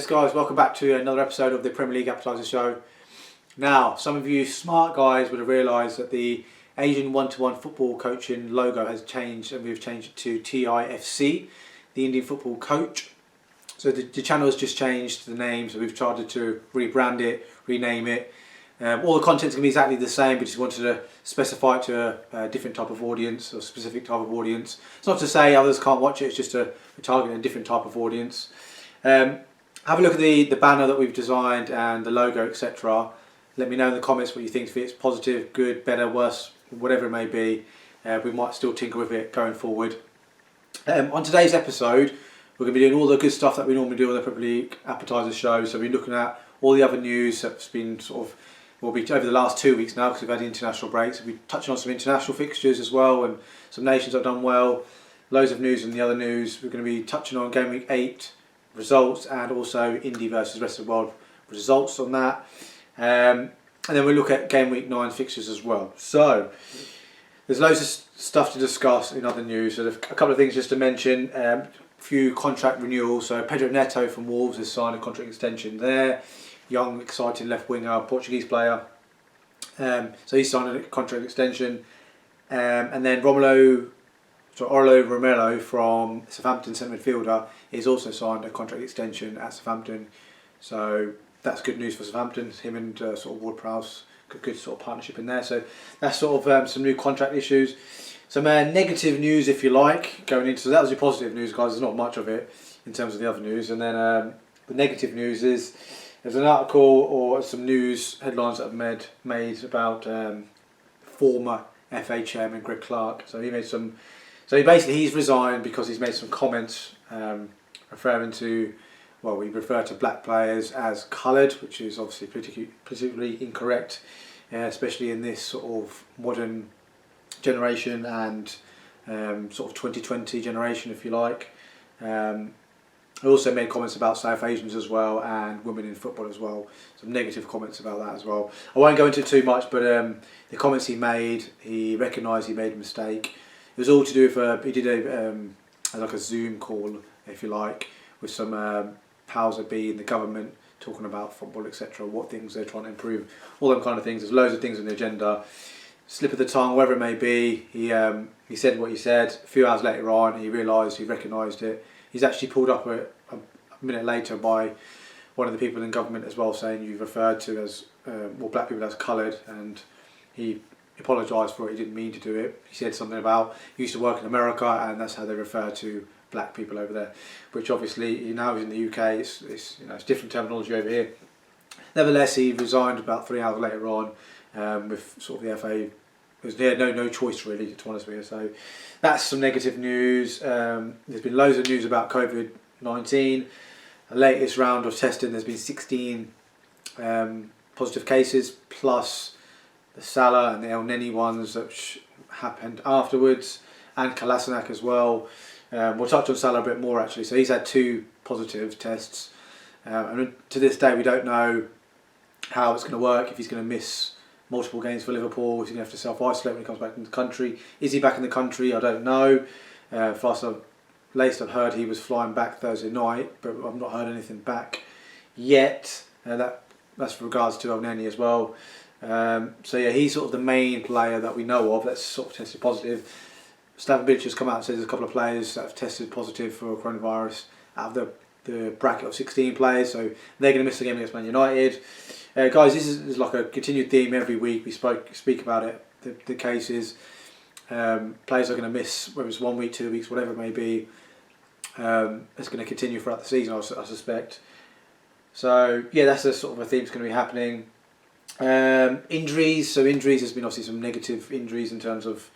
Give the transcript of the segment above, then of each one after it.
Yes guys, welcome back to another episode of the Premier League Appetiser show. Now, some of you smart guys would have realised that the Asian one-to-one football coaching logo has changed, and we've changed it to TIFC, the Indian football coach. So the channel has just changed the name, so we've tried to rebrand it, rename it. All the content's going to be exactly the same, but just wanted to specify it to a different type of audience, or a specific type of audience. It's not to say others can't watch it, it's just to target a different type of audience. Have a look at the banner that we've designed and the logo, etc. Let me know in the comments what you think. If it's positive, good, better, worse, whatever it may be. We might still tinker with it going forward. On today's episode, we're going to be doing all the good stuff that we normally do on the Premier League Appetiser show. So we're looking at all the other news that's been will be over the last 2 weeks now, because we've had the international breaks. We'll be touching on some international fixtures as well, and some nations that have done well. Loads of news in the other news. We're going to be touching on game week 8 results, and also Indy versus rest of the world results on that. And then we'll look at game week 9 fixtures as well. So there's loads of stuff to discuss in other news. So a couple of things just to mention. A few contract renewals. So Pedro Neto from Wolves has signed a contract extension there. Young, exciting left winger, Portuguese player. So he's signed a contract extension. And then Orlando Romero from Southampton, centre midfielder, is also signed a contract extension at Southampton. So that's good news for Southampton. Him and Ward-Prowse, good sort of partnership in there. So that's some new contract issues. Some negative news, if you like, going into. So that was your positive news, guys. There's not much of it in terms of the other news. And then the negative news is there's an article or some news headlines that have made about former FA chairman Greg Clark. So he's resigned because he's made some comments referring to, he referred to black players as coloured, which is obviously particularly incorrect, especially in this sort of modern generation and sort of 2020 generation, if you like. I also made comments about South Asians as well, and women in football as well. Some negative comments about that as well. I won't go into it too much, but the comments he made, he recognised he made a mistake. It was all to do with he did a Zoom call, if you like, with some powers that be in the government, talking about football, etc. What things they're trying to improve, all them kind of things. There's loads of things on the agenda. Slip of the tongue, whatever it may be. He said what he said. A few hours later on, he recognised it. He's actually pulled up a minute later by one of the people in government as well, saying you've referred to as black people as coloured, and he apologised for it. He didn't mean to do it. He said something about he used to work in America and that's how they refer to black people over there, which obviously now he's in the UK. It's different terminology over here. Nevertheless, he resigned about 3 hours later on with sort of the FA. He had no choice really, to be honest with you. So that's some negative news. There's been loads of news about COVID-19. The latest round of testing, there's been 16 positive cases, plus the Salah and the El Neni ones that happened afterwards, and Kolasinac as well. We'll touch on Salah a bit more actually. So he's had 2 positive tests, and to this day we don't know how it's going to work, if he's going to miss multiple games for Liverpool, is he going to have to self-isolate when he comes back into the country? Is he back in the country? I don't know. Latest I've heard he was flying back Thursday night, but I've not heard anything back yet. That's with regards to El Neni as well. So yeah, he's sort of the main player that we know of that's sort of tested positive. Slaven Bilic has come out and said there's a couple of players that have tested positive for coronavirus out of the bracket of 16 players, so they're going to miss the game against Man United. Guys, this is like a continued theme every week. We speak about it. The cases, players are going to miss, whether it's 1 week, 2 weeks, whatever it may be. It's going to continue throughout the season, I suspect. So yeah, that's the sort of a theme that's going to be happening. Injuries. So injuries, there's been obviously some negative injuries in terms of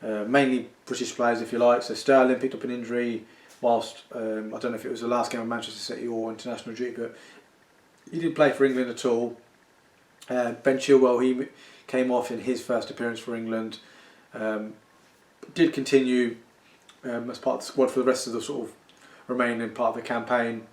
mainly British players, if you like. So Sterling picked up an injury whilst I don't know if it was the last game of Manchester City or international duty, but he didn't play for England at all. Ben Chilwell, he came off in his first appearance for England. Did continue as part of the squad for the rest of the sort of remaining part of the campaign.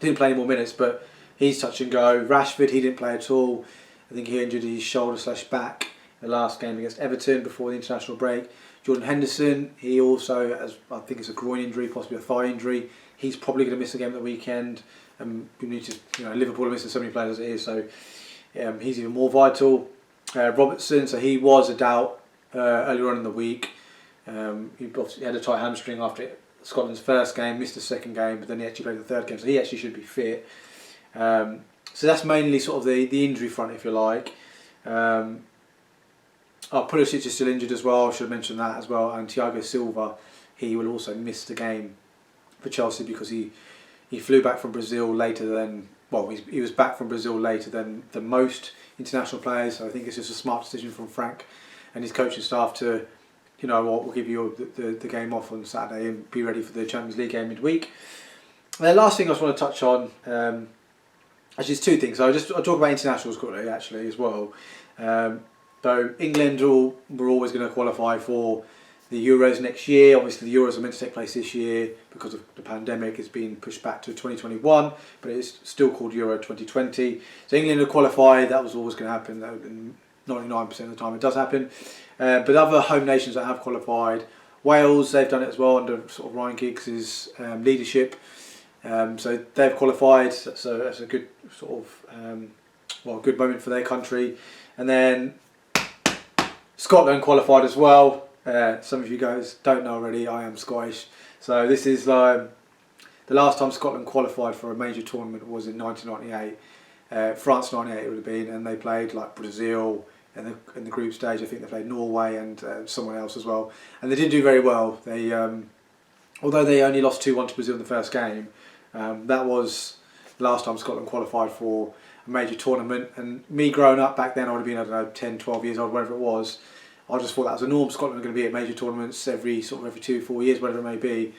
Didn't play any more minutes, but he's touch and go. Rashford, he didn't play at all. I think he injured his shoulder/back in the last game against Everton before the international break. Jordan Henderson, he also has, I think it's a groin injury, possibly a thigh injury. He's probably going to miss a game at the weekend. and we need to, Liverpool are missing so many players as it is, so he's even more vital. Robertson, so he was a doubt earlier on in the week. He obviously had a tight hamstring after Scotland's first game, missed the second game, but then he actually played the third game, so he actually should be fit. So that's mainly sort of the injury front, if you like. Pulisic is still injured as well, I should mention that as well, and Thiago Silva, he will also miss the game for Chelsea because he flew back from Brazil later than, he was back from Brazil later than most international players, so I think it's just a smart decision from Frank and his coaching staff to, we'll give you the game off on Saturday and be ready for the Champions League game midweek. And the last thing I just want to touch on, actually it's two things, so I'll talk about internationals quickly actually as well. So England were always going to qualify for the Euros next year. Obviously the Euros are meant to take place this year because of the pandemic. It's been pushed back to 2021, but it's still called Euro 2020. So England are qualified, that was always going to happen. 99% of the time it does happen. But other home nations that have qualified, Wales, they've done it as well under sort of Ryan Giggs' leadership. So they've qualified, so that's a good sort of, good moment for their country. And then Scotland qualified as well. Some of you guys don't know already, I am Scottish. So this is the last time Scotland qualified for a major tournament was in 1998. France 98 it would have been, and they played like Brazil in the group stage. I think they played Norway and someone else as well. And they didn't do very well. They, although they only lost 2-1 to Brazil in the first game, that was the last time Scotland qualified for a major tournament. And me growing up back then, I would have been, I don't know, 10, 12 years old, whatever it was. I just thought that was a norm. Scotland are going to be at major tournaments every 2-4 years, whatever it may be.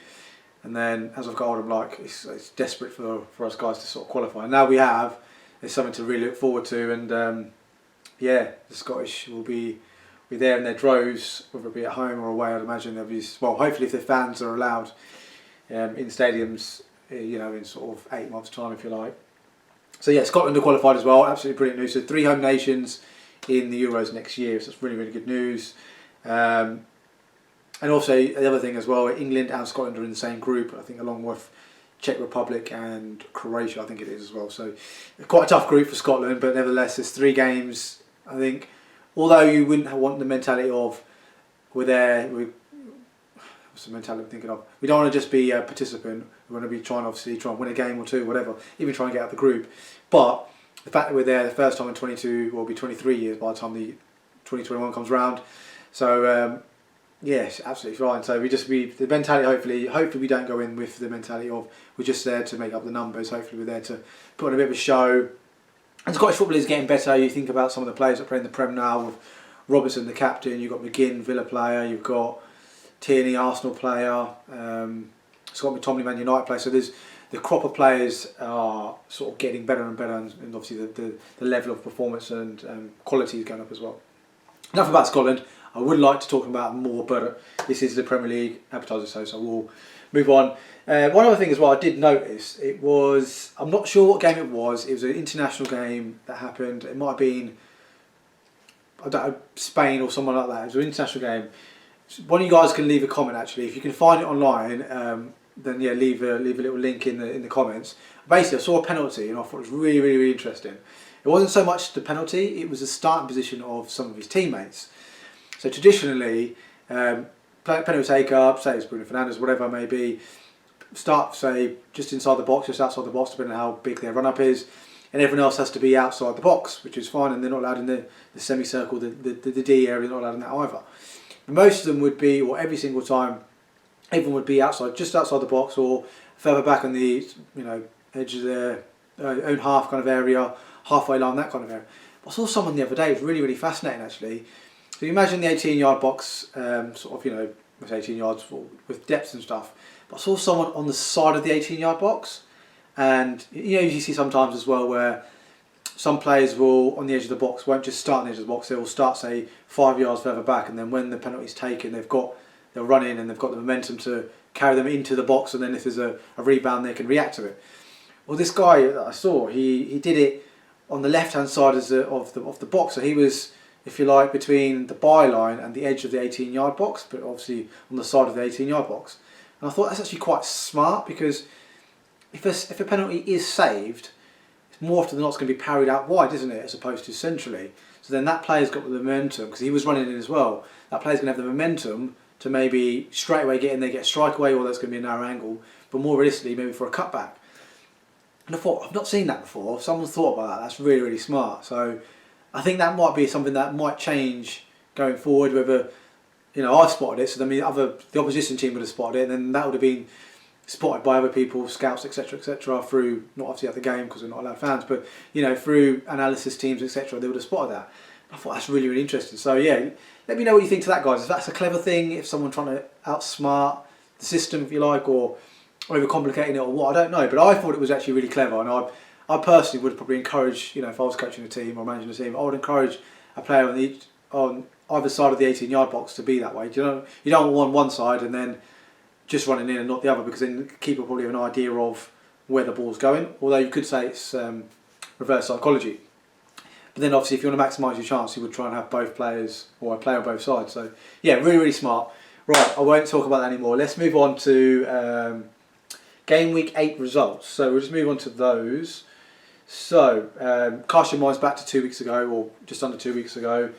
And then as I've got older, I'm like, it's desperate for us guys to sort of qualify. And now we have. It's something to really look forward to. And the Scottish will be there in their droves, whether it be at home or away. I'd imagine they'll be, hopefully if the fans are allowed in stadiums, in sort of 8 months' time, if you like. So yeah, Scotland are qualified as well. Absolutely brilliant news. So 3 home nations in the Euros next year, so it's really, really good news. And also the other thing as well, England and Scotland are in the same group, I think, along with Czech Republic and Croatia, I think it is as well. So quite a tough group for Scotland, but nevertheless there's 3 games. I think, although you wouldn't want the mentality of what's the mentality I'm thinking of? We don't want to just be a participant. We want to be trying and win a game or 2, whatever, even try and get out of the group. But the fact that we're there the first time in 23 years by the time the 2021 comes round. So yes, absolutely fine. So the mentality, hopefully we don't go in with the mentality of we're just there to make up the numbers. Hopefully we're there to put on a bit of a show. And Scottish football is getting better. You think about some of the players that play in the Prem now, with Robertson the captain, you've got McGinn, Villa player, you've got Tierney, Arsenal player, Scott McTominay, Man United player. So the crop of players are sort of getting better and better, and obviously the level of performance and quality is going up as well. Enough about Scotland. I would like to talk about more, but this is the Premier League Appetiser, so we'll move on. One other thing as well, I did notice, I'm not sure what game it was an international game that happened. It might have been, I don't know, Spain or someone like that. It was an international game. One of you guys can leave a comment actually. If you can find it online, then yeah, leave a little link in the comments. Basically, I saw a penalty and I thought it was really, really, really interesting. It wasn't so much the penalty, it was the starting position of some of his teammates. So traditionally, penalty taker, say it's Bruno Fernandes, whatever it may be, start, say, just inside the box, just outside the box, depending on how big their run-up is, and everyone else has to be outside the box, which is fine, and they're not allowed in the semicircle, the D area, they're not allowed in that either. But most of them would be, or every single time, everyone would be just outside the box, or further back on the edge of their own half kind of area, halfway line, that kind of area. But I saw someone the other day, it was really, really fascinating actually. So you imagine the 18-yard box, sort of, with 18 yards with depth and stuff. But I saw someone on the side of the 18-yard box, and you see sometimes as well where some players will, on the edge of the box, won't just start on the edge of the box. They will start, say, 5 yards further back, and then when the penalty's taken, they'll run in and they've got the momentum to carry them into the box, and then if there's a rebound, they can react to it. Well, this guy that I saw, he did it on the left-hand side of the box, so he was, if you like, between the byline and the edge of the 18-yard box, but obviously on the side of the 18-yard box. And I thought that's actually quite smart, because if a penalty is saved, it's more often than not it's going to be parried out wide, isn't it, as opposed to centrally. So then that player's got the momentum, because he was running in as well. That player's going to have the momentum to maybe straight away get in there, get a strike away, or that's going to be a narrow angle, but more realistically, maybe for a cutback. And I thought, I've not seen that before. Someone's thought about that. That's really, really smart. So I think that might be something that might change going forward. Whether, I've spotted it, so I mean, the opposition team would have spotted it, and then that would have been spotted by other people, scouts, etc., etc., through, not obviously at the game because we're not allowed fans, but through analysis teams, etc., they would have spotted that. I thought that's really, really interesting. So yeah, let me know what you think to that, guys. If that's a clever thing, if someone trying to outsmart the system, if you like, or overcomplicating it, or what, I don't know. But I thought it was actually really clever, and I personally would probably encourage, if I was coaching a team or managing a team, I would encourage a player on either side of the 18-yard box to be that way. You don't want one side and then just running in and not the other, because then the keeper will probably have an idea of where the ball's going. Although you could say it's reverse psychology. But then obviously if you want to maximise your chance, you would try and have both players, or a player on both sides. So yeah, really, really smart. Right, I won't talk about that anymore. Let's move on to game week 8 results. So we'll just move on to those. So cast your minds back to 2 weeks ago, or just under 2 weeks ago.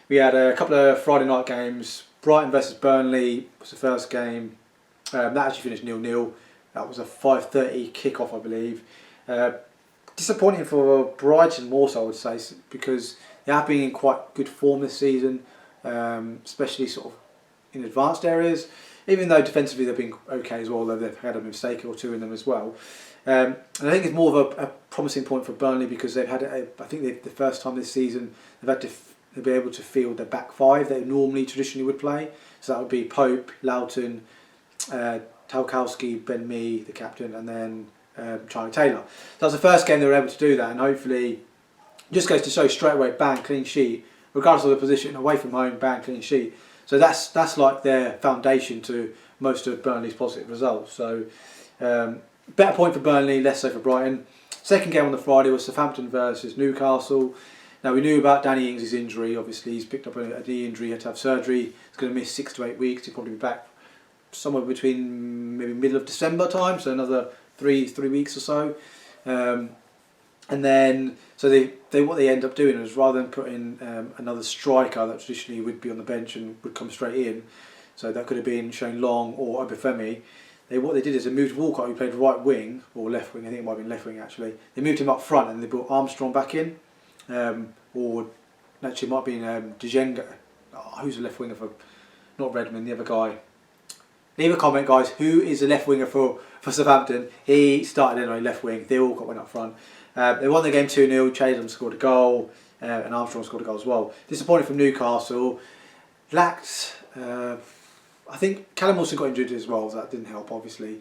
We had a couple of Friday night games. Brighton versus Burnley was the first game. That actually finished 0-0. That was a 5:30 kickoff, I believe. Disappointing for Brighton more so, I would say, because they have been in quite good form this season, especially sort of in advanced areas. Even though defensively they've been okay as well, though they've had a mistake or two in them as well. And I think it's more of a promising point for Burnley, because they've had, I think the first time this season they've had to be able to field their back five they normally traditionally would play. So that would be Pope, Loughton, Tarkowski, Ben Mee, the captain, and then Charlie Taylor. So that was the first game they were able to do that, and hopefully just goes to show straight away, bang, clean sheet, regardless of the position, away from home, bang, clean sheet. So that's like their foundation to most of Burnley's positive results. So better point for Burnley, less so for Brighton. Second game on the Friday was Southampton versus Newcastle. Now we knew about Danny Ings' injury. Obviously he's picked up a knee injury, had to have surgery. He's going to miss 6 to 8 weeks. He'll probably be back somewhere between maybe middle of December time, so another three weeks or so. And then so what they end up doing is, rather than putting another striker that traditionally would be on the bench and would come straight in, so that could have been Shane Long or Obafemi. What they did is they moved Walcott, who played right wing or left wing. I think it might have been left wing actually. They moved him up front and they brought Armstrong back in, or actually it might have been Djenga. Who's the left winger for? Not Redmond, the other guy. Leave a comment, guys. Who is the left winger for Southampton? He started anyway, left wing. They all went up front. They won the game 2-0. Chatham scored a goal, and Armstrong scored a goal as well. Disappointing from Newcastle. Lacked. I think Callum Wilson got injured as well. So that didn't help. Obviously,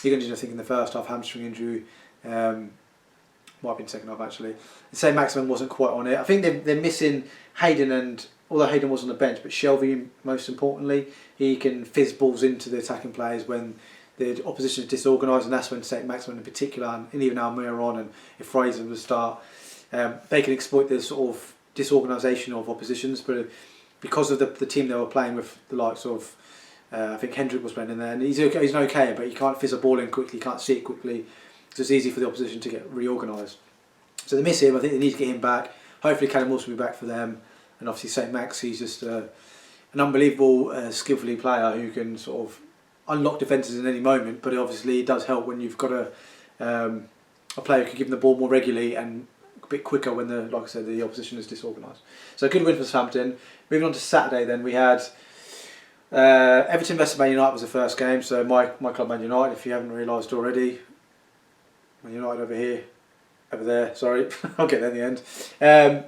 he got injured, I think, in the first half, hamstring injury. Might have been second half actually. The same Maximin wasn't quite on it. I think they're missing Hayden, and although Hayden was on the bench, but Shelby most importantly, he can fizz balls into the attacking players when the opposition is disorganised, and that's when St Maximin in particular, and even Almiron, and if Fraser would start, they can exploit this sort of disorganisation of oppositions. But because of the team they were playing with, the likes of I think Hendrick was playing in there, and he's an okay, but you can't fizz a ball in quickly, you can't see it quickly. So it's easy for the opposition to get reorganised. So they miss him. I think they need to get him back. Hopefully Callum Wilson will be back for them. And obviously St Max, he's just an unbelievable, skillfully player who can sort of unlock defences in any moment. But obviously it does help when you've got a player who can give them the ball more regularly and a bit quicker when like I said, the opposition is disorganised. So a good win for Southampton. Moving on to Saturday then, we had Everton versus Man United was the first game. So my club Man United, if you haven't realised already. Man United over there, sorry, I'll get there in the end.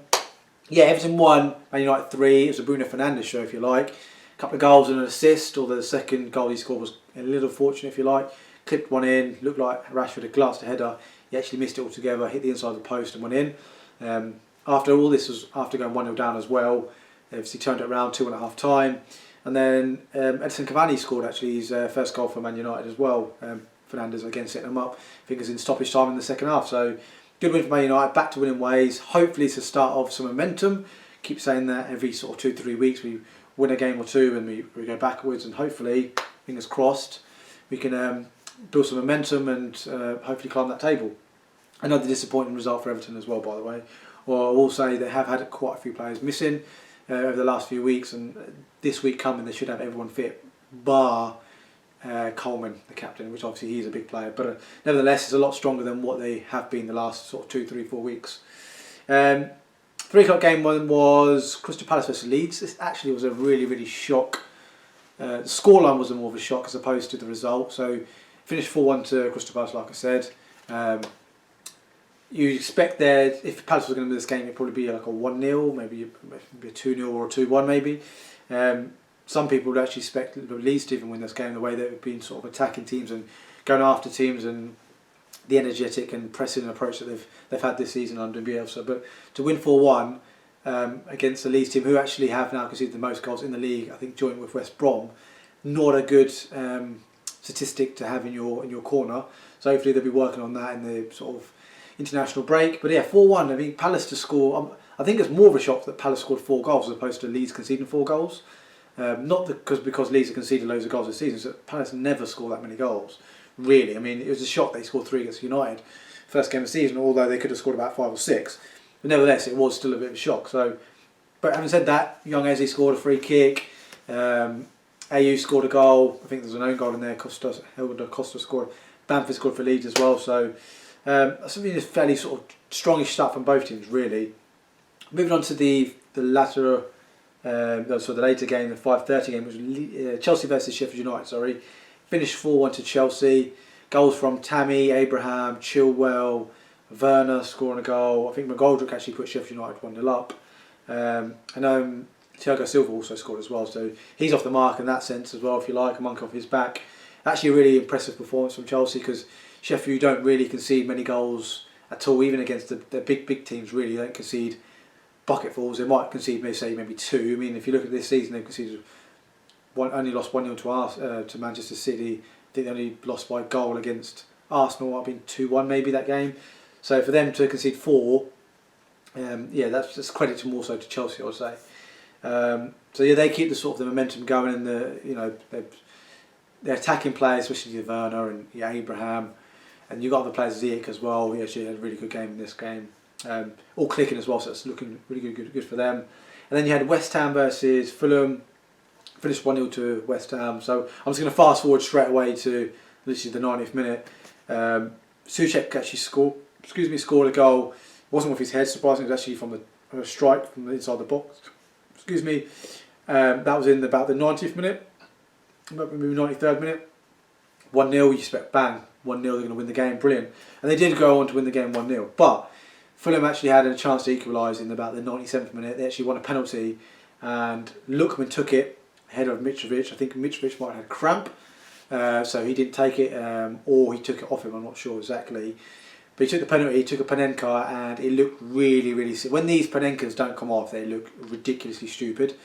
Yeah, Everton won, Man United 3. It was a Bruno Fernandes show, if you like. A couple of goals and an assist, although the second goal he scored was a little fortunate, if you like. Clipped one in, looked like Rashford had glanced a header. He actually missed it altogether, hit the inside of the post and went in. After all this was after going 1-0 down as well. They obviously turned it around 2.5 time. And then Edison Cavani scored actually his first goal for Man United as well. Fernandes again setting them up. I think it was in stoppage time in the second half. So good win for Man United, back to winning ways. Hopefully it's a start of some momentum. Keep saying that every sort of 2-3 weeks we win a game or two and we go backwards, and hopefully, fingers crossed, we can build some momentum and hopefully climb that table. Another disappointing result for Everton as well, by the way. Well, I will say they have had quite a few players missing over the last few weeks, and this week coming they should have everyone fit, bar Coleman, the captain, which obviously he's a big player, but nevertheless it's a lot stronger than what they have been the last sort of 2, 3, 4 weeks. 3 o'clock game one was Crystal Palace versus Leeds. This actually was a really shock. The scoreline was more of a shock as opposed to the result. So finished 4-1 to Crystal Palace, like I said. You expect there, if Palace was going to win this game, it'd probably be like a 1-0, maybe a 2-0 or a 2-1 maybe. Some people would actually expect Leeds to even win this game, the way they've been sort of attacking teams and going after teams and the energetic and pressing approach that they've had this season under Bielsa. But to win 4-1 against the Leeds team, who actually have now conceded the most goals in the league, I think joint with West Brom, not a good statistic to have in your corner. So hopefully they'll be working on that in the sort of international break. But yeah, 4-1. I mean, Palace to score. I think it's more of a shock that Palace scored 4 goals as opposed to Leeds conceding 4 goals. Not because Leeds have conceded loads of goals this season, so Palace never score that many goals, really. I mean, it was a shock they scored 3 against United, first game of the season, although they could have scored about 5 or 6. But nevertheless, it was still a bit of a shock. So, but having said that, young Eze scored a free kick, AU scored a goal, I think there's an own goal in there, Costa scored, Bamford scored for Leeds as well, so something that's fairly sort of strongish stuff from both teams, really. Moving on to the latter. So the later game, the 5:30 game, was Chelsea versus Sheffield United. Sorry, finished 4-1 to Chelsea. Goals from Tammy, Abraham, Chilwell, Werner scoring a goal. I think McGoldrick actually put Sheffield United 1-0 up. And Thiago Silva also scored as well. So he's off the mark in that sense as well, if you like, a monkey off his back. Actually, a really impressive performance from Chelsea because Sheffield don't really concede many goals at all, even against the big teams. Really, they don't concede bucketfuls. They might concede maybe 2. I mean, if you look at this season, they've conceded only lost 1-0 to Manchester City. I think they only lost by a goal against Arsenal. Might have been 2-1 maybe that game. So for them to concede 4, yeah, that's just credit to more so to Chelsea, I would say. So yeah, they keep the sort of the momentum going, and they're attacking players, especially Werner and Abraham, and you've got other players, Ziyech as well. He actually had a really good game in this game. All clicking as well, so it's looking really good for them. And then you had West Ham versus Fulham, finished 1-0 to West Ham. So I'm just going to fast forward straight away to literally the 90th minute. Souček actually scored a goal. It wasn't with his head, surprisingly. It was actually from a strike from the inside the box. That was in about the 90th minute, maybe 93rd minute. 1-0, you expect bang, 1-0, they're going to win the game, brilliant. And they did go on to win the game 1-0. But Fulham actually had a chance to equalise in about the 97th minute. They actually won a penalty, and Lookman took it ahead of Mitrovic. I think Mitrovic might have had cramp, so he didn't take it, or he took it off him, I'm not sure exactly. But he took the penalty, he took a Panenka, and it looked really when these Panenkas don't come off, they look ridiculously stupid.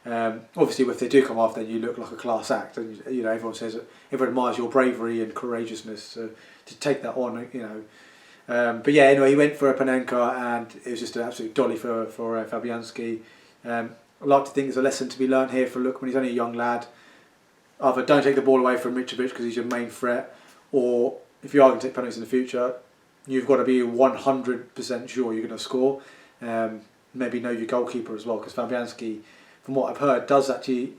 Obviously, if they do come off, then you look like a class act, and everyone says everyone admires your bravery and courageousness to take that on, But yeah, anyway, he went for a Panenka, and it was just an absolute dolly for Fabianski. I like to think there's a lesson to be learned here for Lookman. He's only a young lad. Either don't take the ball away from Mitrovic because he's your main threat, or if you are going to take penalties in the future, you've got to be 100% sure you're going to score. Maybe know your goalkeeper as well, because Fabianski, from what I've heard,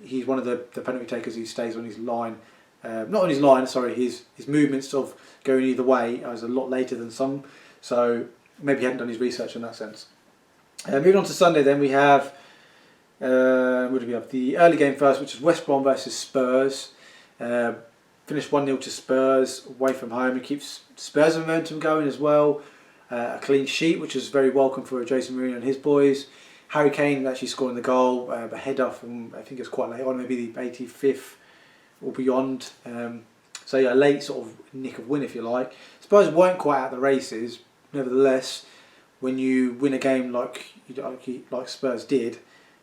he's one of the penalty takers who stays on his line. Not on his line, sorry, his movements of going either way is a lot later than some, so maybe he hadn't done his research in that sense. Moving on to Sunday then, we have the early game first, which is West Brom versus Spurs. Finished 1-0 to Spurs away from home. It keeps Spurs' momentum going as well. A clean sheet, which is very welcome for Jason Mourinho and his boys. Harry Kane actually scoring the goal, a header from, I think it's quite late on, maybe the 85th or beyond. So yeah, a late sort of nick of win, if you like. Spurs weren't quite out the races. Nevertheless, when you win a game like Spurs did,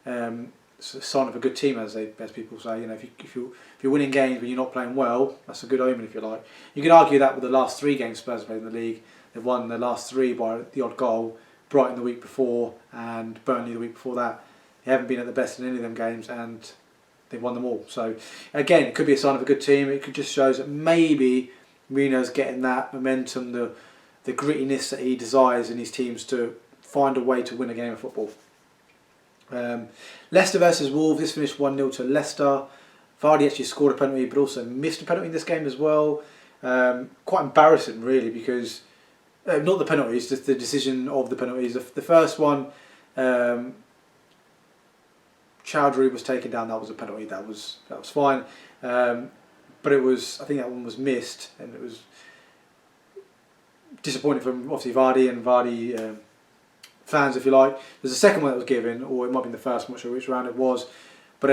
it's a sign of a good team, as people say. If you're winning games when you're not playing well, that's a good omen, if you like. You could argue that with the last 3 games Spurs have played in the league, they've won the last 3 by the odd goal. Brighton the week before and Burnley the week before that. They haven't been at the best in any of them games, and they've won them all. So again, it could be a sign of a good team. It could just show that maybe Mourinho's getting that momentum, the grittiness that he desires in his teams to find a way to win a game of football. Leicester versus Wolves, this finished 1-0 to Leicester. Vardy actually scored a penalty but also missed a penalty in this game as well. Quite embarrassing really, because not the penalties, just the decision of the penalties. The first one, Chowdhury was taken down, that was a penalty, that was fine. But it was, I think that one was missed, and it was disappointing from obviously Vardy and Vardy fans, if you like. There's a second one that was given, or it might have been the first, I'm not sure which round it was. But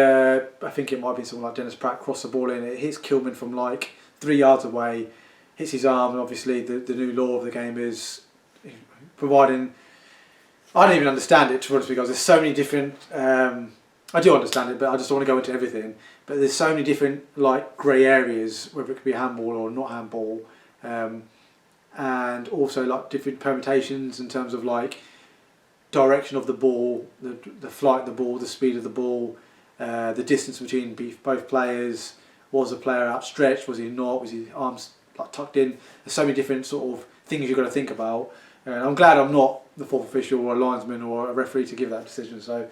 I think it might have been someone like Dennis Pratt crossed the ball in. It hits Kilman from like 3 yards away, hits his arm, and obviously the new law of the game is providing. I don't even understand it, to be honest, because there's so many different. I do understand it, but I just don't want to go into everything. But there's so many different like grey areas, whether it could be handball or not handball, and also like different permutations in terms of like direction of the ball, the flight of the ball, the speed of the ball, the distance between both players. Was the player outstretched? Was he not? Was his arms like tucked in? There's so many different sort of things you've got to think about. And I'm glad I'm not the fourth official or a linesman or a referee to give that decision. So,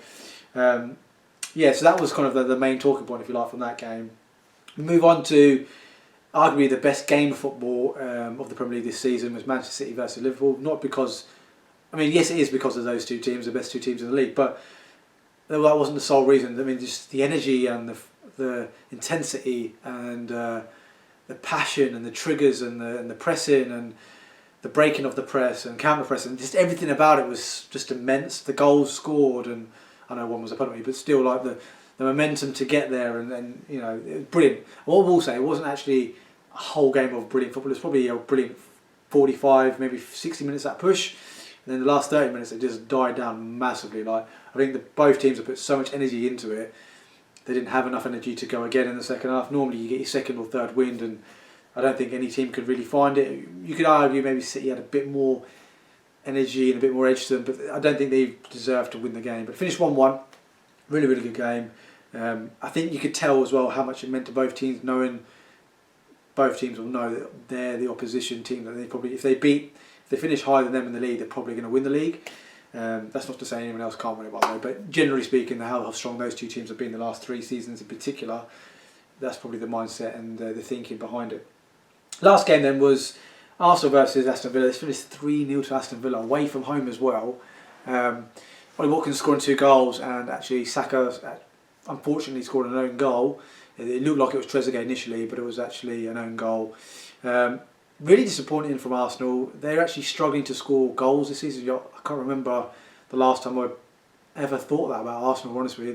yeah, so that was kind of the main talking point, if you like, from that game. We move on to arguably the best game of football of the Premier League this season was Manchester City versus Liverpool. Not because, I mean, yes, it is because of those two teams, the best two teams in the league, but that wasn't the sole reason. I mean, just the energy and the intensity and the passion and the triggers and the pressing and the breaking of the press and counter pressing, just everything about it was just immense. The goals scored, and I know one was a penalty, but still, like the momentum to get there, and you know, it was brilliant. What I will say, it wasn't actually a whole game of brilliant football. It was probably a brilliant 45, maybe 60 minutes that push, and then the last 30 minutes it just died down massively. Like I think both teams have put so much energy into it. They didn't have enough energy to go again in the second half. Normally you get your second or third wind, and I don't think any team could really find it. You could argue maybe City had a bit more energy and a bit more edge to them, but I don't think they deserved to win the game. But finished 1-1, really, really good game. I think you could tell as well how much it meant to both teams, knowing both teams will know that they're the opposition team, that they probably, if they finish higher than them in the league, they're probably going to win the league. That's not to say anyone else can't win it, by the way, but generally speaking, how strong those two teams have been the last 3 seasons in particular, that's probably the mindset and the thinking behind it. Last game then was Arsenal versus Aston Villa. This finished 3-0 to Aston Villa, away from home as well. Ollie Watkins scoring 2 goals, and actually Saka unfortunately scored an own goal. It looked like it was Trezeguet initially, but it was actually an own goal. Really disappointing from Arsenal. They're actually struggling to score goals this season. I can't remember the last time I ever thought that about Arsenal, honestly.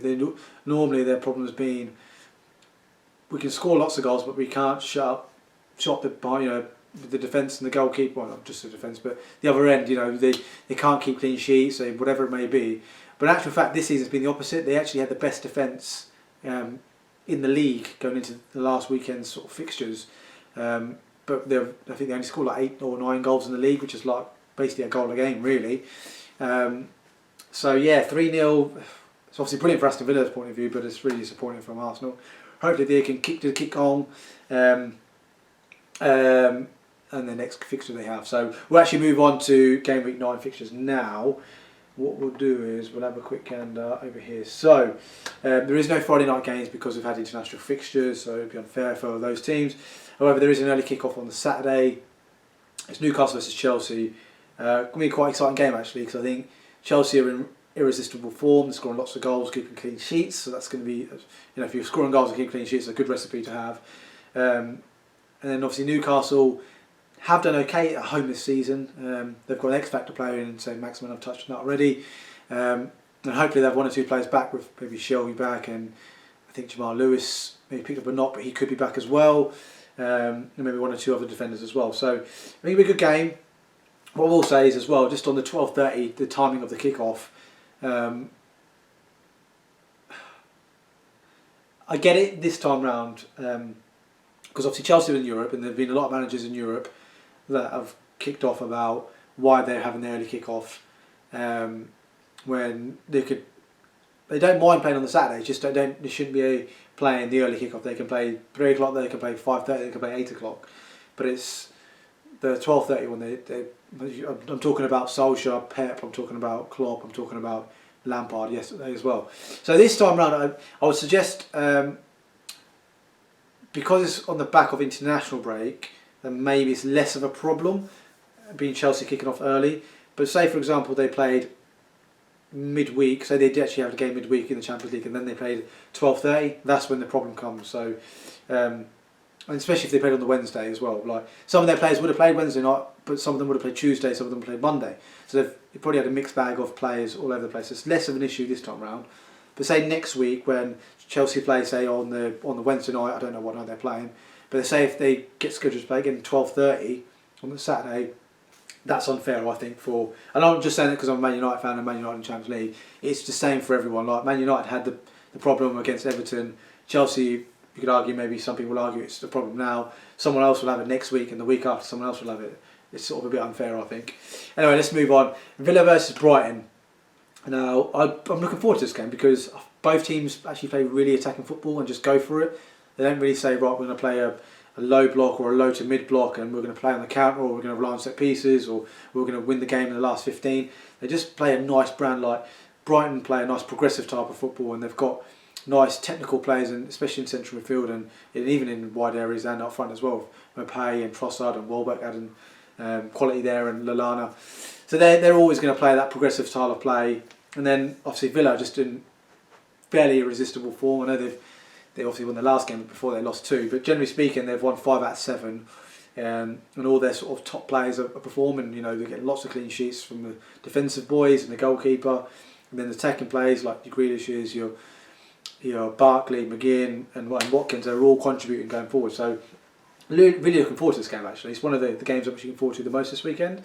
Normally their problem has been we can score lots of goals, but we can't shut the defence and the goalkeeper. Well, not just the defence, but the other end. You know, they can't keep clean sheets, or whatever it may be. But in actual fact, this season's been the opposite. They actually had the best defence in the league going into the last weekend's sort of fixtures. But I think they only scored like 8 or 9 goals in the league, which is like basically a goal a game, really. So yeah, 3-0. It's obviously brilliant for Aston Villa's point of view, but it's really disappointing from Arsenal. Hopefully they can kick on. And the next fixture they have. So we'll actually move on to game week 9 fixtures now. What we'll do is we'll have a quick gander over here. So there is no Friday night games because we've had international fixtures, so it would be unfair for those teams. However, there is an early kick-off on the Saturday. It's Newcastle versus Chelsea. Going to be quite an exciting game actually, because I think Chelsea are in irresistible form. They're scoring lots of goals, keeping clean sheets. So that's going to be, you know, if you're scoring goals and keeping clean sheets, it's a good recipe to have. And then obviously Newcastle have done okay at home this season. They've got an X-Factor player in, so Maximin, I've touched on that already. And hopefully they have 1 or 2 players back, with maybe Shelby back, and I think Jamal Lewis maybe picked up a knock, but he could be back as well. And maybe 1 or 2 other defenders as well. So I think it'll be a good game. What I will say is as well, just on the 12:30, the timing of the kick-off, I get it this time round, because obviously Chelsea are in Europe, and there have been a lot of managers in Europe that have kicked off about why they're having the early kick-off, when they don't mind playing on the Saturday, just they shouldn't be playing the early kick-off. They can play 3 o'clock, they can play 5:30, they can play 8 o'clock. but it's the 12:30 one. I'm talking about Solskjaer, Pep. I'm talking about Klopp. I'm talking about Lampard yesterday as well. So this time round, I would suggest, because it's on the back of international break, then maybe it's less of a problem being Chelsea kicking off early. But say for example they played midweek, so they did actually have a game midweek in the Champions League, and then they played 12:30. That's when the problem comes. So, and especially if they played on the Wednesday as well. Like some of their players would have played Wednesday night, but some of them would have played Tuesday, some of them played Monday. So they've probably had a mixed bag of players all over the place. It's less of an issue this time round. But say next week when Chelsea play, say on the Wednesday night, I don't know what night they're playing, but say if they get scheduled to play again 12:30 on the Saturday, that's unfair, I think. And I'm not just saying it because I'm a Man United fan and Man United in the Champions League. It's the same for everyone. Like Man United had the problem against Everton. Chelsea, you could argue, maybe some people will argue it's the problem now. Someone else will have it next week, and the week after someone else will have it. It's sort of a bit unfair, I think. Anyway, let's move on. Villa versus Brighton. Now, I'm looking forward to this game because both teams actually play really attacking football and just go for it. They don't really say, right, we're going to play a low block or a low to mid block and we're going to play on the counter, or we're going to rely on set pieces, or we're going to win the game in the last 15. They just play a nice brand. Like Brighton play a nice progressive type of football, and they've got nice technical players, and especially in central midfield and even in wide areas and up front as well. Mopay and Trossard and Welbeck adding quality there, and Lallana. So they're always going to play that progressive style of play. And then obviously Villa just in fairly irresistible form. I know they obviously won the last game before they lost 2, but generally speaking they've won 5 out of 7, and all their sort of top players are performing. You know, they're getting lots of clean sheets from the defensive boys and the goalkeeper, and then the attacking players like your Grealishes, your Barkley, McGinn and Watkins are all contributing going forward. So really looking forward to this game actually. It's one of the games I'm looking forward to the most this weekend.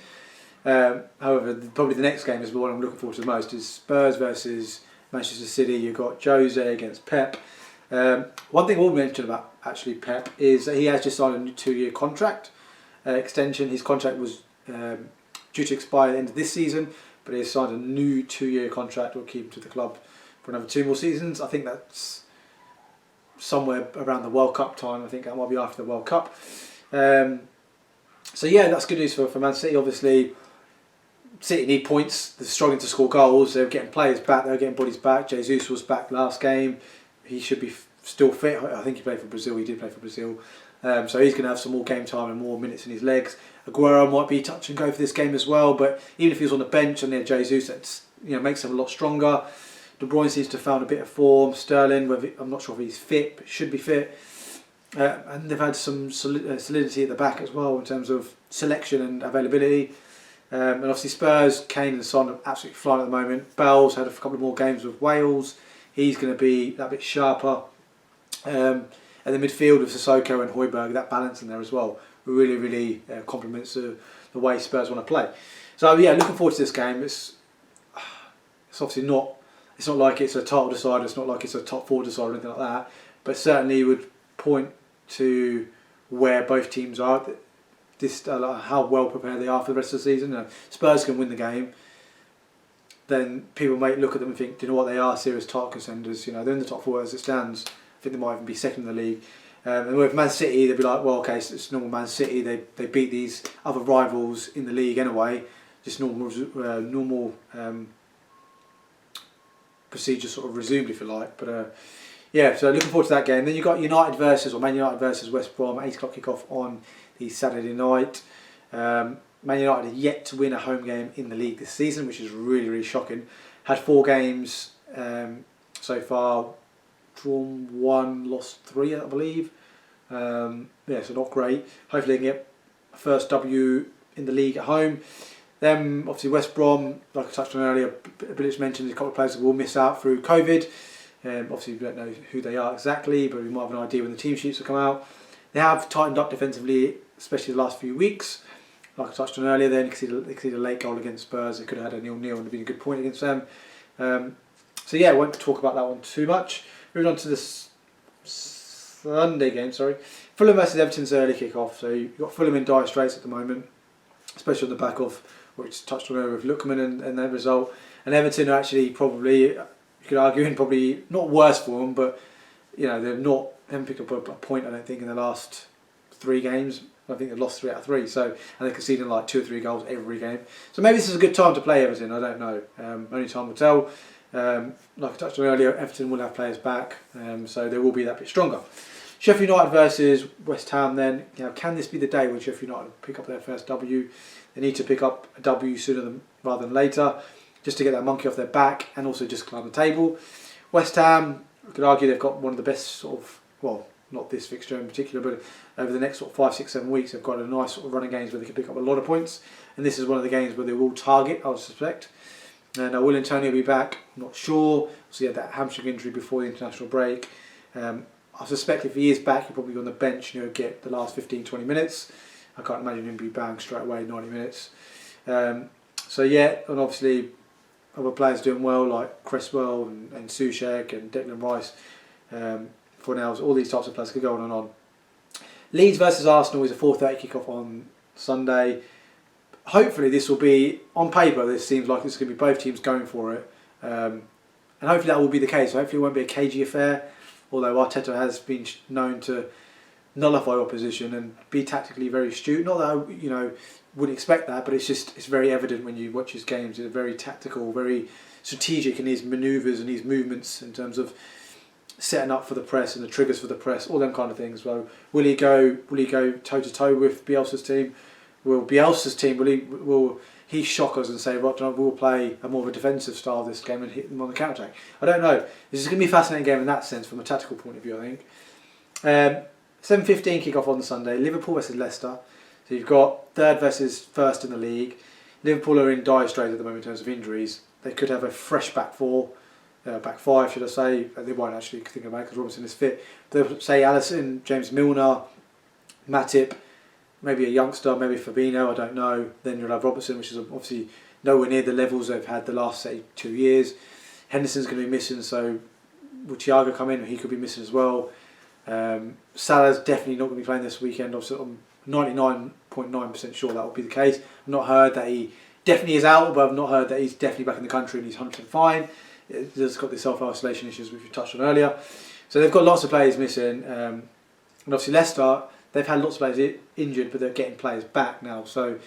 However, probably the next game is the one I'm looking forward to the most, is Spurs versus Manchester City. You've got Jose against Pep. One thing we'll mention about actually Pep is that he has just signed a 2-year contract extension. His contract was due to expire at the end of this season, but he has signed a new 2-year contract that will keep him to the club for another 2 more seasons. I think that's somewhere around the World Cup time. I think that might be after the World Cup. So yeah, that's good news for Man City. Obviously, City need points. They're struggling to score goals. They're getting players back. They're getting bodies back. Jesus was back last game. He should be still fit. I think he played for Brazil. He did play for Brazil. So he's going to have some more game time and more minutes in his legs. Aguero might be touch and go for this game as well. But even if he was on the bench and they had Jesus, that makes him a lot stronger. De Bruyne seems to have found a bit of form. Sterling, I'm not sure if he's fit, but should be fit. And they've had some solidity at the back as well in terms of selection and availability. And obviously Spurs, Kane and Son are absolutely flying at the moment. Bell's had a couple of more games with Wales. He's going to be that bit sharper. And the midfield with Sissoko and Højbjerg, that balance in there as well, really complements the way Spurs want to play. So yeah, looking forward to this game. It's obviously not. It's not like it's a title decider. It's not like it's a top 4 decider or anything like that. But certainly would point to where both teams are. How well prepared they are for the rest of the season. Spurs can win the game, then people might look at them and think, do you know what, they are serious title contenders. They're in the top 4 as it stands. I think they might even be second in the league. And with Man City, they'd be like, well, okay, so it's normal Man City. They beat these other rivals in the league anyway. Just normal procedure sort of resumed, if you like. But yeah, so looking forward to that game. Then you've got Man United versus West Brom, 8 o'clock kickoff on the Saturday night. Man United are yet to win a home game in the league this season, which is really shocking. Had 4 games so far, drawn 1, lost 3, I believe. Yeah, so not great. Hopefully they can get a first W in the league at home. Then obviously West Brom, like I touched on earlier, Bilic mentioned a couple of players that will miss out through COVID. Obviously we don't know who they are exactly, but we might have an idea when the team sheets will come out. They have tightened up defensively, especially the last few weeks. Like I touched on earlier, they conceded a late goal against Spurs. They could have had a 0-0 and it'd been a good point against them. So yeah, I won't talk about that one too much. Moving on to this Sunday game, Fulham versus Everton's early kick-off. So you've got Fulham in dire straits at the moment, especially on the back of what we touched on earlier with Lookman and their result. And Everton are actually probably, you could argue, in probably not worse form, but they haven't picked up a point, I don't think, in the last 3 games. I think they've lost 3 out of 3. So, and they're conceding like 2 or 3 goals every game. So maybe this is a good time to play Everton. I don't know. Only time will tell. Like I touched on earlier, Everton will have players back, so they will be that bit stronger. Sheffield United versus West Ham then. Can this be the day when Sheffield United pick up their first W? They need to pick up a W sooner rather than later, just to get that monkey off their back and also just climb the table. West Ham, I could argue they've got one of the best sort of, well, not this fixture in particular, but over the next sort of 5, 6, 7 weeks, they've got a nice sort of run of games where they can pick up a lot of points. And this is one of the games where they will target, I would suspect. And will Antonio be back? I'm not sure. So he had that hamstring injury before the international break. I suspect if he is back, he'll probably be on the bench, get the last 15, 20 minutes. I can't imagine him be bang straight away 90 minutes. So yeah, and obviously other players doing well like Cresswell and Soucek and Declan Rice, Fornells, all these types of players could go on and on. Leeds versus Arsenal is a 4:30 kickoff on Sunday. Hopefully this will be, on paper, this seems like it's going to be both teams going for it. And hopefully that will be the case. Hopefully it won't be a cagey affair, although Arteta has been known to nullify opposition and be tactically very astute. Not that I wouldn't expect that, but it's very evident when you watch his games. He's very tactical, very strategic in his manoeuvres and his movements in terms of setting up for the press and the triggers for the press, all them kind of things. So will he go toe to toe with Bielsa's team? Will he shock us and say, right, we'll play a more of a defensive style this game and hit them on the counter attack? I don't know. This is going to be a fascinating game in that sense from a tactical point of view, I think. 7:15 kick-off on the Sunday. Liverpool versus Leicester. So you've got third versus first in the league. Liverpool are in dire straits at the moment in terms of injuries. They could have a fresh back five, should I say. They won't actually think about it because Robinson is fit. They'll say Alisson, James Milner, Matip, maybe a youngster, maybe Fabinho, I don't know. Then you'll have Robertson, which is obviously nowhere near the levels they've had the last, say, 2 years. Henderson's going to be missing, so will Thiago come in? He could be missing as well. Salah's definitely not going to be playing this weekend. I'm 99.9% sure that will be the case. I've not heard that he definitely is out, but I've not heard that he's definitely back in the country and he's 100% fine. He's got the self-isolation issues which we touched on earlier. So they've got lots of players missing. And obviously Leicester, they've had lots of players injured, but they're getting players back now. So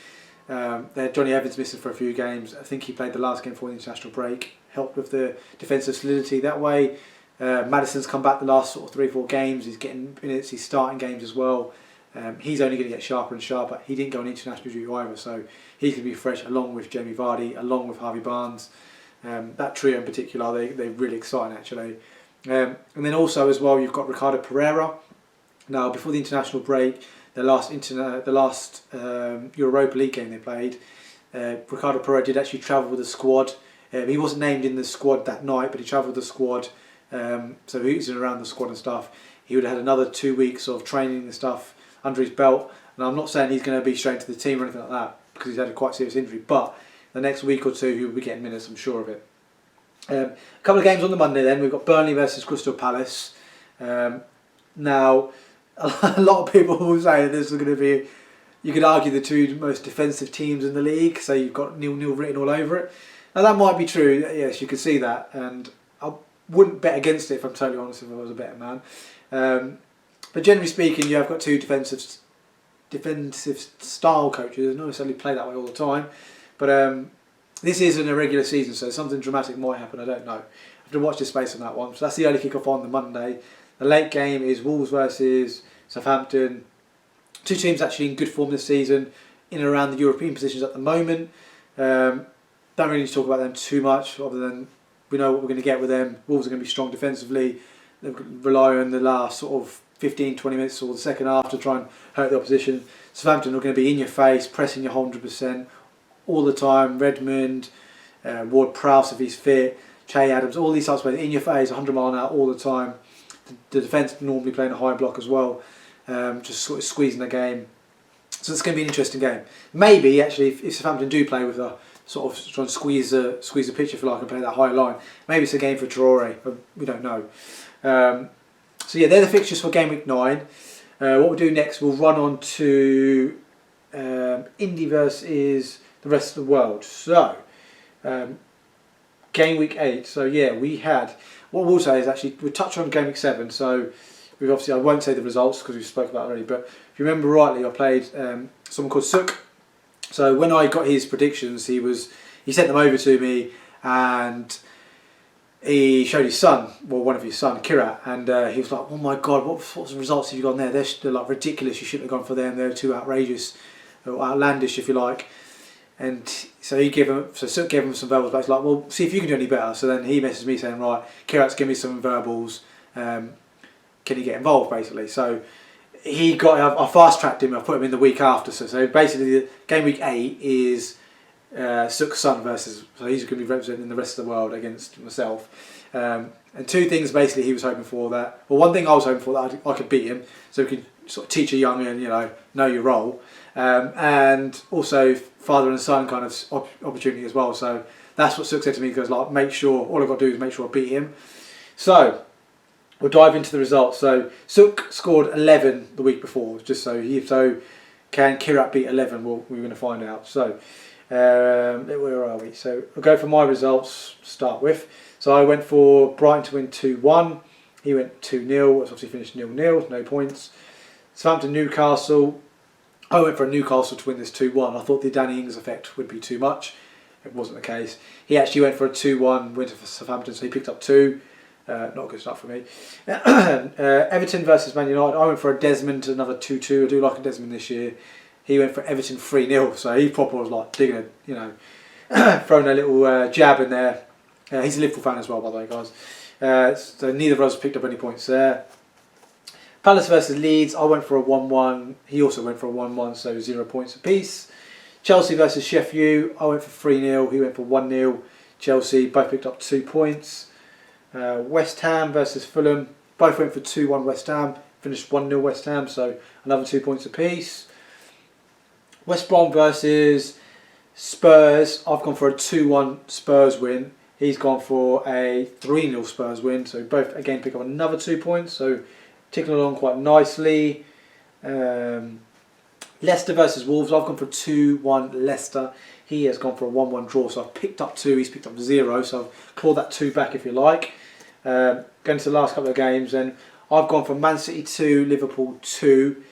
they had Johnny Evans missing for a few games. I think he played the last game before the international break, helped with the defensive solidity that way. Maddison's come back the last sort of 3-4 games. He's getting minutes. He's starting games as well. He's only going to get sharper and sharper. He didn't go on international duty either, so he's going to be fresh along with Jamie Vardy, along with Harvey Barnes. That trio in particular, they're really exciting actually. And then also as well, you've got Ricardo Pereira. Now, before the international break, the last Europa League game they played, Ricardo Pereira did actually travel with the squad. He wasn't named in the squad that night, but he travelled with the squad. So he was around the squad and stuff. He would have had another 2 weeks of training and stuff under his belt. And I'm not saying he's going to be straight to the team or anything like that, because he's had a quite serious injury. But the next week or two, he will be getting minutes, I'm sure of it. A couple of games on the Monday then. We've got Burnley versus Crystal Palace. Now, a lot of people will say that this is going to be, you could argue, the two most defensive teams in the league. So you've got 0-0 written all over it. Now that might be true. Yes, you could see that. And I wouldn't bet against it, if I'm totally honest, if I was a better man. But generally speaking, you have got two defensive style coaches. Not necessarily play that way all the time. But this is an irregular season, so something dramatic might happen, I don't know. I have to watch this space on that one. So that's the early kick-off on the Monday. The late game is Wolves versus Southampton. Two teams actually in good form this season, in and around the European positions at the moment. Don't really need to talk about them too much, other than we know what we're going to get with them. Wolves are going to be strong defensively. They'll rely on the last sort of 15-20 minutes or the second half to try and hurt the opposition. Southampton are going to be in your face, pressing you 100%. All the time. Redmond, Ward-Prowse if he's fit, Che Adams, all these types of players in your face, 100 mile an hour all the time. The defence normally playing a high block as well, just sort of squeezing the game. So it's going to be an interesting game. Maybe actually, if Southampton do play with a sort of trying to squeeze the pitch, if you like, and play that high line, maybe it's a game for Traore. But we don't know. So yeah, they're the fixtures for game week 9. What we'll do next, we'll run on to Indy versus the rest of the world. So, game week 8. So yeah, we had, what we'll say is actually, we'll touch on game week 7. So obviously, I won't say the results because we spoke about it already, but if you remember rightly, I played someone called Suk. So when I got his predictions, he sent them over to me, and he showed his son, well, one of his son, Kirat, and he was like, "Oh my God, what the results have you got there? They're like ridiculous. You shouldn't have gone for them. They're too outrageous, or outlandish, if you like." And so Suk gave him some verbals, but he's like, "Well, see if you can do any better." So then he messaged me saying, "Right, Kirat's give me some verbals. Can he get involved?" Basically, so I fast tracked him. I put him in the week after. So basically, the game week 8 is Suk's son versus. So he's going to be representing the rest of the world against myself. And two things basically he was hoping for that. Well, one thing I was hoping for that I could beat him, so we could sort of teach a young'un, know your role, and also father and son kind of opportunity as well. So that's what Suk said to me. He goes like, make sure all I've got to do is make sure I beat him. So we'll dive into the results. So Suk scored 11 the week before, just so can Kirat beat 11? We're going to find out. So where are we? So I'll go for my results to start with. So I went for Brighton to win 2-1. He went 2-0. It's obviously finished 0-0, no points. Southampton Newcastle. I went for a Newcastle to win this 2-1. I thought the Danny Ings effect would be too much. It wasn't the case. He actually went for a 2-1 win for Southampton, so he picked up 2. Not good stuff for me. Everton versus Man United. I went for a Desmond, another 2-2. I do like a Desmond this year. He went for Everton 3-0, so he proper was like digging throwing a little jab in there. He's a Liverpool fan as well, by the way, guys. So neither of us picked up any points there. Palace versus Leeds. I went for a 1-1. He also went for a 1-1, so 0 points apiece. Chelsea versus Sheffield. I went for 3-0. He went for 1-0. Chelsea both picked up 2 points. West Ham versus Fulham. Both went for 2-1 West Ham. Finished 1-0 West Ham, so another 2 points apiece. West Brom versus Spurs. I've gone for a 2-1 Spurs win. He's gone for a 3-0 Spurs win. So both again pick up another 2 points. So ticking along quite nicely. Leicester versus Wolves. I've gone for 2-1 Leicester. He has gone for a 1-1 draw. So I've picked up 2. He's picked up 0. So I've clawed that 2 back if you like. Going to the last couple of games, and I've gone for Man City 2, Liverpool 2.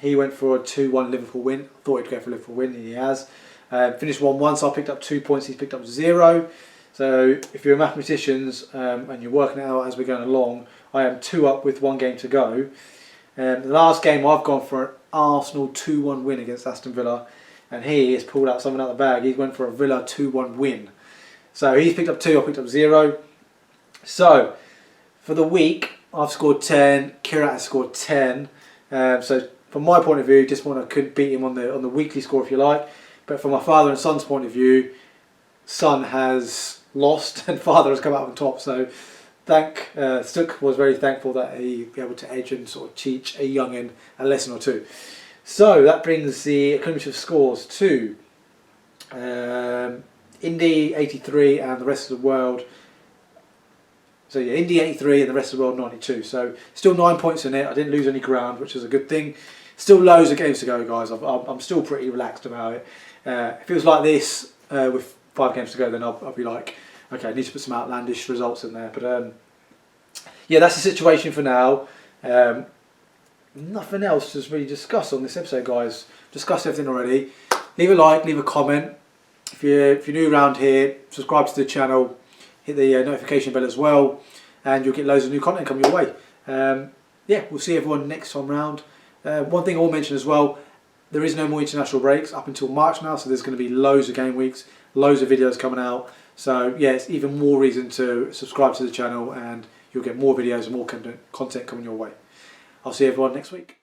He went for a 2-1 Liverpool win. I thought he'd go for a Liverpool win, and he has. Finished 1-1, so I picked up 2 points. He's picked up 0. So if you're mathematicians and you're working it out as we're going along, I am 2 up with 1 game to go. The last game I've gone for an Arsenal 2-1 win against Aston Villa, and he has pulled out something out of the bag. He went for a Villa 2-1 win. So he's picked up 2, I picked up 0. So for the week, I've scored 10. Kirat has scored 10. So from my point of view, just I couldn't beat him on the weekly score, if you like. But from my father and son's point of view, son has lost and father has come out on top. So Suk was very thankful that he be able to edge and sort of teach a young'un a lesson or two. So that brings the cumulative scores to Indy 83 and the rest of the world. So yeah, Indy 83 and the rest of the world 92. So still 9 points in it. I didn't lose any ground, which is a good thing. Still loads of games to go, guys. I'm still pretty relaxed about it. If it was like this with 5 games to go, then I'll be like, okay, I need to put some outlandish results in there. But yeah, that's the situation for now. Nothing else to really discuss on this episode, guys. Discussed everything already. Leave a like, leave a comment. If you're new around here, subscribe to the channel. Hit the notification bell as well, and you'll get loads of new content coming your way. Yeah, we'll see everyone next time round. One thing I will mention as well, there is no more international breaks up until March now, so there's going to be loads of game weeks, loads of videos coming out. So yeah, it's even more reason to subscribe to the channel, and you'll get more videos and more content coming your way. I'll see everyone next week.